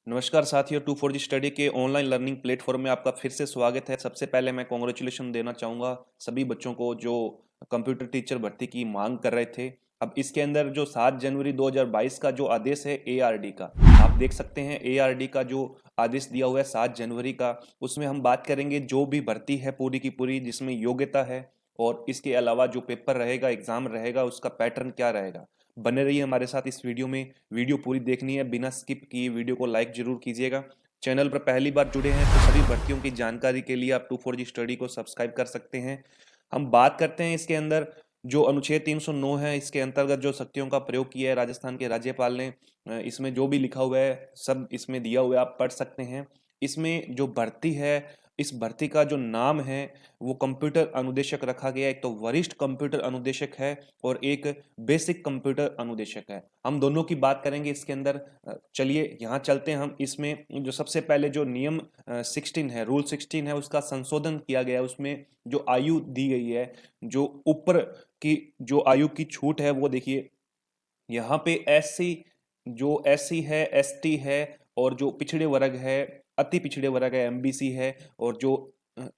नमस्कार साथियों, 2 4 जी स्टडी के ऑनलाइन लर्निंग प्लेटफॉर्म में आपका फिर से स्वागत है। सबसे पहले मैं कॉन्ग्रेचुलेशन देना चाहूँगा सभी बच्चों को जो कंप्यूटर टीचर भर्ती की मांग कर रहे थे। अब इसके अंदर जो 7 जनवरी 2022 का जो आदेश है एआरडी का, आप देख सकते हैं एआरडी का जो आदेश दिया हुआ है 7 जनवरी का, उसमें हम बात करेंगे जो भी भर्ती है पूरी की पूरी जिसमें योग्यता है और इसके अलावा जो पेपर रहेगा, एग्जाम रहेगा, उसका पैटर्न क्या रहेगा। बने रहिए हमारे साथ इस वीडियो में। वीडियो पूरी देखनी है बिना स्किप किए, वीडियो को लाइक जरूर कीजिएगा। चैनल पर पहली बार जुड़े हैं तो सभी भर्तियों की जानकारी के लिए आप 2 4 जी स्टडी को सब्सक्राइब कर सकते हैं। हम बात करते हैं इसके अंदर जो अनुच्छेद 309 है, इसके अंतर्गत जो शक्तियों का प्रयोग किया है राजस्थान के राज्यपाल ने। इसमें जो भी लिखा हुआ है सब इसमें दिया हुआ है, आप पढ़ सकते हैं। इसमें जो भर्ती है, इस भर्ती का जो नाम है वो कंप्यूटर अनुदेशक रखा गया है। एक तो वरिष्ठ कंप्यूटर अनुदेशक है और एक बेसिक कंप्यूटर अनुदेशक है। हम दोनों की बात करेंगे इसके अंदर। चलिए यहाँ चलते हैं हम। इसमें जो सबसे पहले जो नियम 16 है, रूल 16 है, उसका संशोधन किया गया है। उसमें जो आयु दी गई है, जो ऊपर की जो आयु की छूट है वो देखिए। यहाँ पे एससी, जो एससी है, एसटी है और जो पिछड़े वर्ग है, अति पिछड़े वर्ग है, एमबीसी है, और जो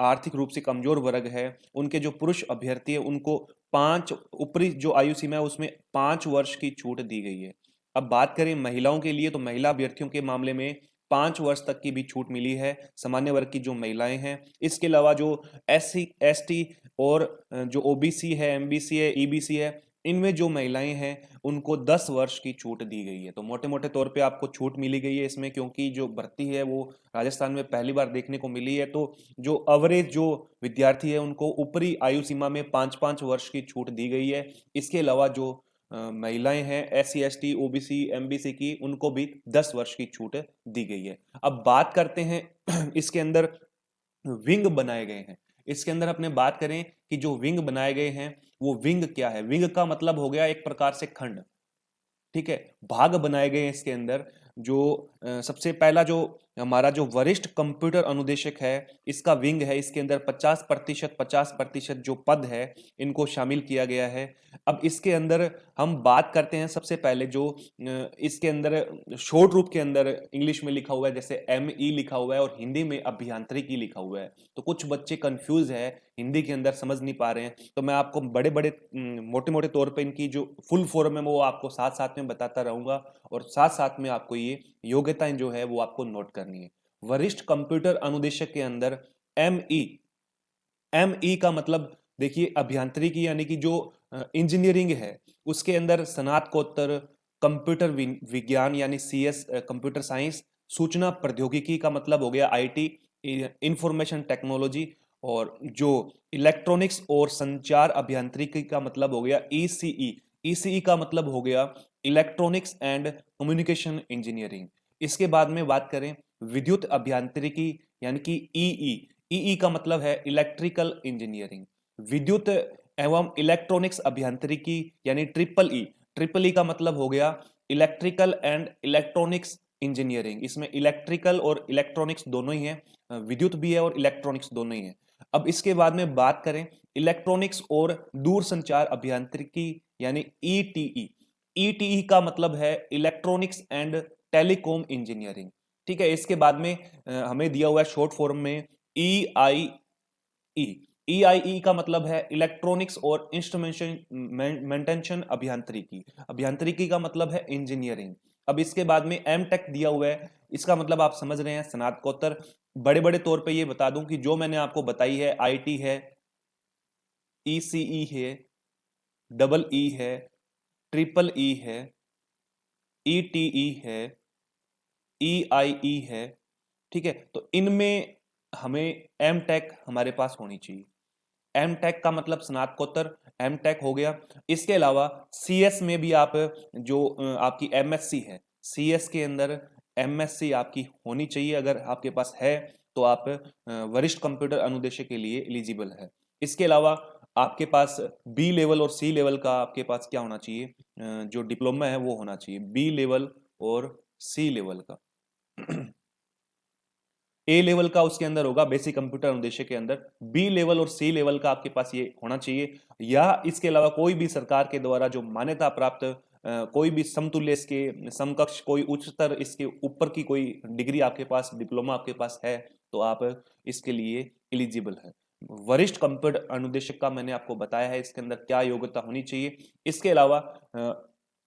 आर्थिक रूप से कमजोर वर्ग है, उनके जो पुरुष अभ्यर्थी है उनको 5 ऊपरी जो आयु सीमा है उसमें 5 वर्ष की छूट दी गई है। अब बात करें महिलाओं के लिए तो महिला अभ्यर्थियों के मामले में 5 वर्ष तक की भी छूट मिली है, सामान्य वर्ग की जो महिलाएं हैं। इसके अलावा जो एससी, एसटी और जो ओबीसी है, एमबीसी है, ईबीसी है, इनमें जो महिलाएं हैं उनको 10 वर्ष की छूट दी गई है। तो मोटे मोटे तौर पे आपको छूट मिली गई है इसमें, क्योंकि जो भर्ती है वो राजस्थान में पहली बार देखने को मिली है। तो जो एवरेज जो विद्यार्थी है उनको ऊपरी आयु सीमा में 5 5 वर्ष की छूट दी गई है। इसके अलावा जो महिलाएं हैं, एससी, एसटी, ओबीसी, एमबीसी की, उनको भी 10 वर्ष की छूट दी गई है। अब बात करते हैं इसके अंदर विंग बनाए गए हैं। इसके अंदर अपने बात करें कि जो विंग बनाए गए हैं वो विंग क्या है। विंग का मतलब हो गया एक प्रकार से खंड, ठीक है। भाग बनाए गए हैं इसके अंदर। जो सबसे पहला जो हमारा जो वरिष्ठ कंप्यूटर अनुदेशक है, इसका विंग है। इसके अंदर 50% जो पद है इनको शामिल किया गया है। अब इसके अंदर हम बात करते हैं सबसे पहले जो इसके अंदर शॉर्ट रूप के अंदर इंग्लिश में लिखा हुआ है, जैसे एमई लिखा हुआ है और हिंदी में अभियांत्रिकी लिखा हुआ है। तो कुछ बच्चे कंफ्यूज है, हिंदी के अंदर समझ नहीं पा रहे हैं, तो मैं आपको बड़े बड़े मोटे मोटे तौर पे इनकी जो फुल फॉर्म है वो आपको साथ साथ में बताता रहूंगा, और साथ साथ में आपको ये योग्यताएं जो है वो आपको नोट करनी है। वरिष्ठ कंप्यूटर अनुदेशक के अंदर एमई, एमई का मतलब देखिए अभियांत्रिकी यानी कि जो इंजीनियरिंग है उसके अंदर स्नातकोत्तर कंप्यूटर विज्ञान यानी सीएस, कंप्यूटर साइंस, सूचना प्रौद्योगिकी का मतलब हो गया आईटी, इंफॉर्मेशन टेक्नोलॉजी, और जो इलेक्ट्रॉनिक्स और संचार अभियांत्रिकी का मतलब हो गया ईसीई। ईसीई का मतलब हो गया इलेक्ट्रॉनिक्स एंड कम्युनिकेशन इंजीनियरिंग। इसके बाद में बात करें विद्युत अभियांत्रिकी यानी कि ईई। ईई का मतलब है इलेक्ट्रिकल इंजीनियरिंग। विद्युत एवं इलेक्ट्रॉनिक्स अभियांत्रिकी यानी ट्रिपल ई। ट्रिपल ई का मतलब हो गया इलेक्ट्रिकल एंड इलेक्ट्रॉनिक्स इंजीनियरिंग। इसमें इलेक्ट्रिकल और इलेक्ट्रॉनिक्स दोनों ही है, विद्युत भी है और इलेक्ट्रॉनिक्स दोनों ही है। अब इसके बाद में बात करें इलेक्ट्रॉनिक्स और दूरसंचार अभियांत्रिकी यानी ईटीई। ईटीई का मतलब है इलेक्ट्रॉनिक्स एंड टेलीकॉम इंजीनियरिंग, ठीक है। इसके बाद में हमें दिया हुआ है शॉर्ट फॉर्म में ई आई ई। ई आई ई का मतलब है इलेक्ट्रॉनिक्स और इंस्ट्रूमेंटेशन अभियांत्रिकी। अभियांत्रिकी का मतलब है इंजीनियरिंग। अब इसके बाद में एम टेक दिया हुआ है, इसका मतलब आप समझ रहे हैं स्नातकोत्तर। बड़े बड़े तौर पे ये बता दूं कि जो मैंने आपको बताई है, आईटी है, ईसीई है, डबल ई है, ट्रिपल ई है, ईटीई है, ईआईई है, ठीक है। तो इनमें हमें एम टेक हमारे पास होनी चाहिए। एम टेक का मतलब स्नातकोत्तर, एम टेक हो गया। इसके अलावा सीएस में भी आप जो आपकी एमएससी है, सीएस के अंदर एमएससी आपकी होनी चाहिए। अगर आपके पास है तो आप वरिष्ठ कंप्यूटर अनुदेशक के लिए एलिजिबल है। इसके अलावा आपके पास बी लेवल और सी लेवल का आपके पास क्या होना चाहिए, जो डिप्लोमा है वो होना चाहिए, बी लेवल और सी लेवल का। ए लेवल का उसके अंदर होगा बेसिक कंप्यूटर अनुदेशक के अंदर, बी लेवल और सी लेवल का आपके पास ये होना चाहिए। या इसके अलावा कोई भी सरकार के द्वारा जो मान्यता प्राप्त कोई भी समतुल्य इसके समकक्ष कोई उच्चतर इसके ऊपर की कोई डिग्री आपके पास, डिप्लोमा आपके पास है, तो आप इसके लिए एलिजिबल है। वरिष्ठ कंप्यूटर अनुदेशक का मैंने आपको बताया है इसके अंदर क्या योग्यता होनी चाहिए। इसके अलावा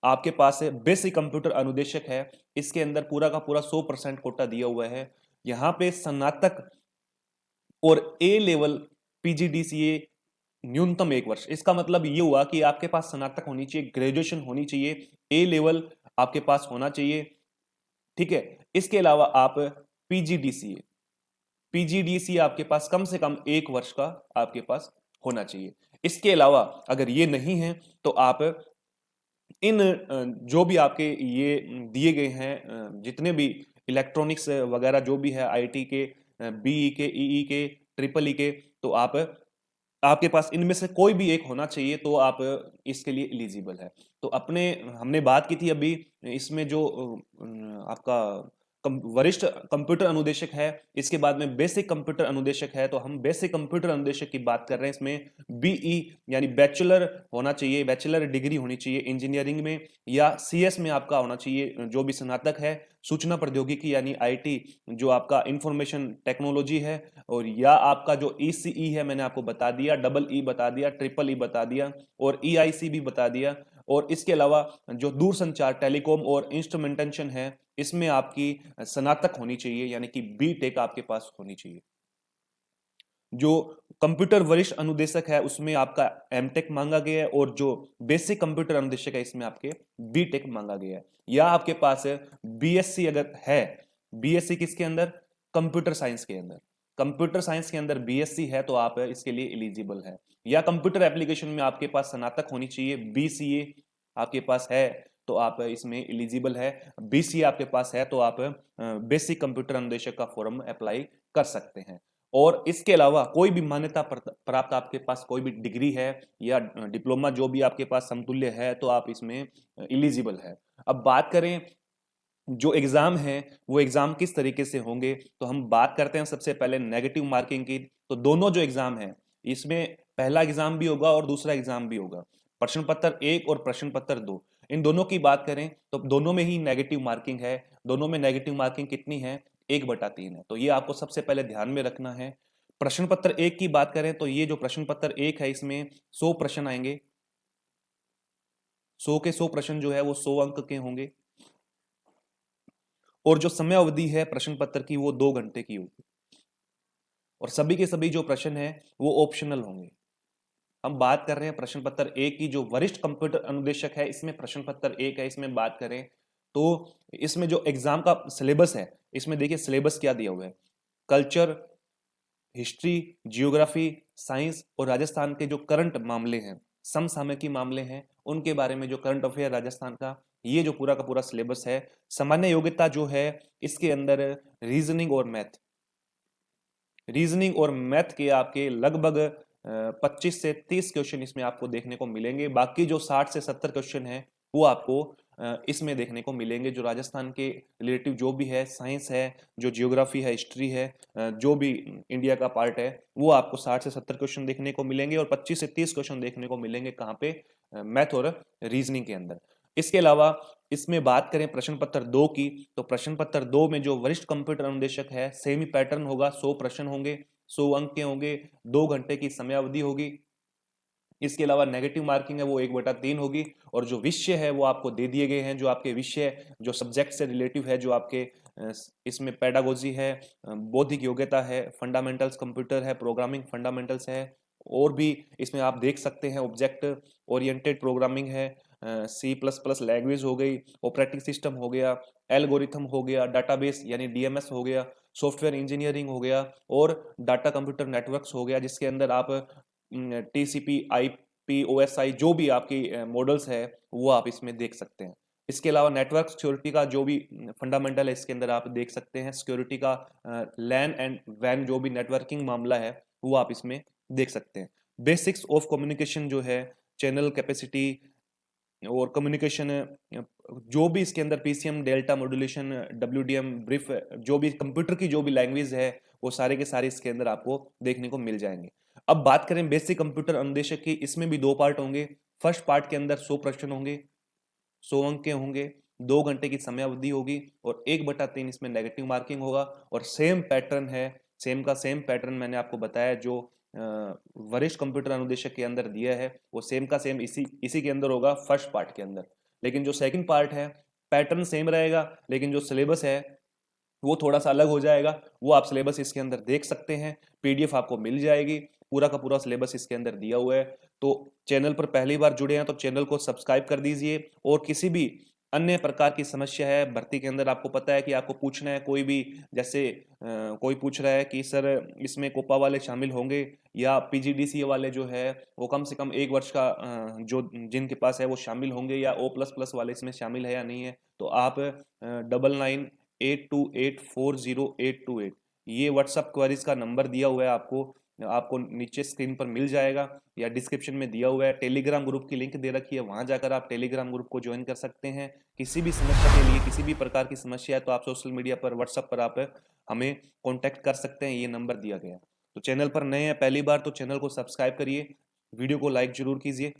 आपके पास बेसिक कंप्यूटर अनुदेशक है, इसके अंदर पूरा का पूरा 100% कोटा दिया हुआ है। यहाँ पे स्नातक और ए लेवल पीजीडीसीए न्यूनतम 1 वर्ष। इसका मतलब ये हुआ कि आपके पास स्नातक होनी चाहिए, ग्रेजुएशन होनी चाहिए, ए लेवल आपके पास होना चाहिए, ठीक है। इसके अलावा आप पीजीडीसीए, पीजीडीसीए आपके पास कम से कम 1 वर्ष का आपके पास होना चाहिए। इसके अलावा अगर ये नहीं है तो आप इन जो भी आपके ये दिए गए हैं जितने भी इलेक्ट्रॉनिक्स वगैरह जो भी है, आईटी के, बीई के, ईई के, ट्रिपल ई के, तो आप आपके पास इनमें से कोई भी एक होना चाहिए, तो आप इसके लिए एलिजिबल है। तो अपने हमने बात की थी अभी इसमें जो आपका वरिष्ठ कंप्यूटर अनुदेशक है, इसके बाद में बेसिक कंप्यूटर अनुदेशक है। तो हम बेसिक कंप्यूटर अनुदेशक की बात कर रहे हैं। इसमें बीई यानी बैचलर होना चाहिए, बैचलर डिग्री होनी चाहिए इंजीनियरिंग में, या सीएस में आपका होना चाहिए जो भी स्नातक है, सूचना प्रौद्योगिकी यानी आईटी जो आपका इंफॉर्मेशन टेक्नोलॉजी है, और या आपका जो ईसीई है मैंने आपको बता दिया, डबल ई बता दिया, ट्रिपल ई बता दिया, और ईआईसी भी बता दिया। और इसके अलावा जो दूरसंचार, टेलीकॉम और इंस्ट्रूमेंटेशन है, इसमें आपकी स्नातक होनी चाहिए, यानी कि बीटेक आपके पास होनी चाहिए। जो कंप्यूटर वरिष्ठ अनुदेशक है उसमें आपका एमटेक मांगा गया है, और जो बेसिक कंप्यूटर अनुदेशक है इसमें आपके बीटेक मांगा गया है। या आपके पास बीएससी अगर है, बीएससी किसके अंदर? कंप्यूटर साइंस के अंदर। कंप्यूटर साइंस के अंदर बीएससी है तो आप इसके लिए एलिजिबल है। या कंप्यूटर एप्लीकेशन में आपके पास स्नातक होनी चाहिए, बीसीए आपके पास है तो आप इसमें एलिजिबल है। बीसीए आपके पास है तो आप बेसिक कंप्यूटर अनुदेशक का फॉर्म अप्लाई कर सकते हैं। और इसके अलावा कोई भी मान्यता प्राप्त आपके पास कोई भी डिग्री है या डिप्लोमा जो भी आपके पास समतुल्य है, तो आप इसमें एलिजिबल है। अब बात करें जो एग्जाम है वो एग्जाम किस तरीके से होंगे, तो हम बात करते हैं सबसे पहले नेगेटिव मार्किंग की। तो दोनों जो एग्जाम है इसमें पहला एग्जाम भी होगा और दूसरा एग्जाम भी होगा। प्रश्न पत्र 1 और प्रश्न पत्र 2, इन दोनों की बात करें तो दोनों में ही नेगेटिव मार्किंग है। दोनों में नेगेटिव मार्किंग कितनी है? 1/3 है। तो ये आपको सबसे पहले ध्यान में रखना है। प्रश्न पत्र 1 की बात करें तो ये जो प्रश्न पत्र 1 है इसमें 100 प्रश्न आएंगे। 100 के 100 प्रश्न जो है वो 100 अंक के होंगे, और जो समय अवधि है प्रश्न पत्र की वो 2 घंटे की होगी, और सभी के सभी जो प्रश्न है वो ऑप्शनल होंगे। हम बात कर रहे हैं प्रश्न पत्र 1 की। जो वरिष्ठ कंप्यूटर अनुदेशक है इसमें प्रश्न पत्र 1 है, इसमें बात करें तो इसमें जो एग्जाम का सिलेबस है, इसमें देखिए सिलेबस क्या दिया हुआ है। कल्चर, हिस्ट्री, जियोग्राफी, साइंस और राजस्थान के जो करंट मामले हैं, समसामयिकी मामले हैं, उनके बारे में जो करंट अफेयर राजस्थान का, ये जो पूरा का पूरा सिलेबस है। सामान्य योग्यता जो है इसके अंदर रीजनिंग और मैथ के आपके लगभग 25 से 30 क्वेश्चन इसमें आपको देखने को मिलेंगे। बाकी जो 60 से 70 क्वेश्चन है वो आपको इसमें देखने को मिलेंगे। जो राजस्थान के रिलेटिव जो भी है, साइंस है, जो जियोग्राफी है, हिस्ट्री है, जो भी इंडिया का पार्ट है, वो आपको 60 से 70 क्वेश्चन देखने को मिलेंगे, और 25 से 30 क्वेश्चन देखने को मिलेंगे कहाँ पे? मैथ और रीजनिंग के अंदर। इसके अलावा इसमें बात करें प्रश्न पत्र 2 की, तो प्रश्न पत्र 2 में जो वरिष्ठ कंप्यूटर अनुदेशक है सेमी पैटर्न होगा, 100 प्रश्न होंगे, 100 अंक के होंगे, 2 घंटे की समय अवधि होगी। इसके अलावा नेगेटिव मार्किंग है वो 1/3 होगी, और जो विषय है वो आपको दे दिए गए हैं। जो आपके विषय जो सब्जेक्ट से रिलेटिव है, जो आपके इसमें पेडागोजी है, बौद्धिक योग्यता है, फंडामेंटल्स कंप्यूटर है, प्रोग्रामिंग फंडामेंटल्स है, और भी इसमें आप देख सकते हैं ऑब्जेक्ट ओरिएंटेड प्रोग्रामिंग है, C++ लैंग्वेज हो गई, ऑपरेटिंग सिस्टम हो गया, एल्गोरिथम हो गया, डाटाबेस यानी डीएमएस हो गया, सॉफ्टवेयर इंजीनियरिंग हो गया, और डाटा कंप्यूटर नेटवर्क्स हो गया, जिसके अंदर आप टीसीपी, आईपी, ओएसआई जो भी आपकी मॉडल्स है वो आप इसमें देख सकते हैं। इसके अलावा नेटवर्क सिक्योरिटी का जो भी फंडामेंटल है इसके अंदर आप देख सकते हैं। सिक्योरिटी का लैन एंड वैन जो भी नेटवर्किंग मामला है वो आप इसमें देख सकते हैं। बेसिक्स ऑफ कम्युनिकेशन जो है, चैनल कैपेसिटी और कम्युनिकेशन, जो भी इसके अंदर पीसीएम, डेल्टा मॉड्यूलेशन, डब्ल्यूडीएम, ब्रीफ, जो भी कंप्यूटर की जो भी लैंग्वेज है वो सारे के सारे इसके अंदर आपको देखने को मिल जाएंगे। अब बात करें बेसिक कंप्यूटर अनुदेशक की, इसमें भी 2 पार्ट होंगे। फर्स्ट पार्ट के अंदर 100 प्रश्न होंगे, 100 अंक के होंगे, 2 घंटे की समयावधि होगी और 1/3 इसमें नेगेटिव मार्किंग होगा। और सेम पैटर्न है, सेम का सेम पैटर्न मैंने आपको बताया जो वरिष्ठ कंप्यूटर अनुदेशक के अंदर दिया है, वो सेम का सेम इसी इसी के अंदर होगा फर्स्ट पार्ट के अंदर। लेकिन जो सेकंड पार्ट है, पैटर्न सेम रहेगा, लेकिन जो सिलेबस है वो थोड़ा सा अलग हो जाएगा। वो आप सिलेबस इसके अंदर देख सकते हैं, पीडीएफ आपको मिल जाएगी, पूरा का पूरा सिलेबस इसके अंदर दिया हुआ है। तो चैनल पर पहली बार जुड़े हैं तो चैनल को सब्सक्राइब कर दीजिए। और किसी भी अन्य प्रकार की समस्या है भर्ती के अंदर, आपको पता है कि आपको पूछना है कोई भी, जैसे कोई पूछ रहा है कि सर इसमें कोपा वाले शामिल होंगे या पीजीडीसीए वाले जो है वो कम से कम 1 वर्ष का जो जिनके पास है वो शामिल होंगे, या O++ वाले इसमें शामिल है या नहीं है, तो आप 9982840828 ये व्हाट्सअप क्वेरीज का नंबर दिया हुआ है आपको, आपको नीचे स्क्रीन पर मिल जाएगा या डिस्क्रिप्शन में दिया हुआ है। टेलीग्राम ग्रुप की लिंक दे रखी है, वहां जाकर आप टेलीग्राम ग्रुप को ज्वाइन कर सकते हैं। किसी भी समस्या के लिए, किसी भी प्रकार की समस्या है तो आप सोशल मीडिया पर, व्हाट्सएप पर आप हमें कॉन्टैक्ट कर सकते हैं, ये नंबर दिया गया। तो चैनल पर नए हैं पहली बार तो चैनल को सब्सक्राइब करिए, वीडियो को लाइक जरूर कीजिए।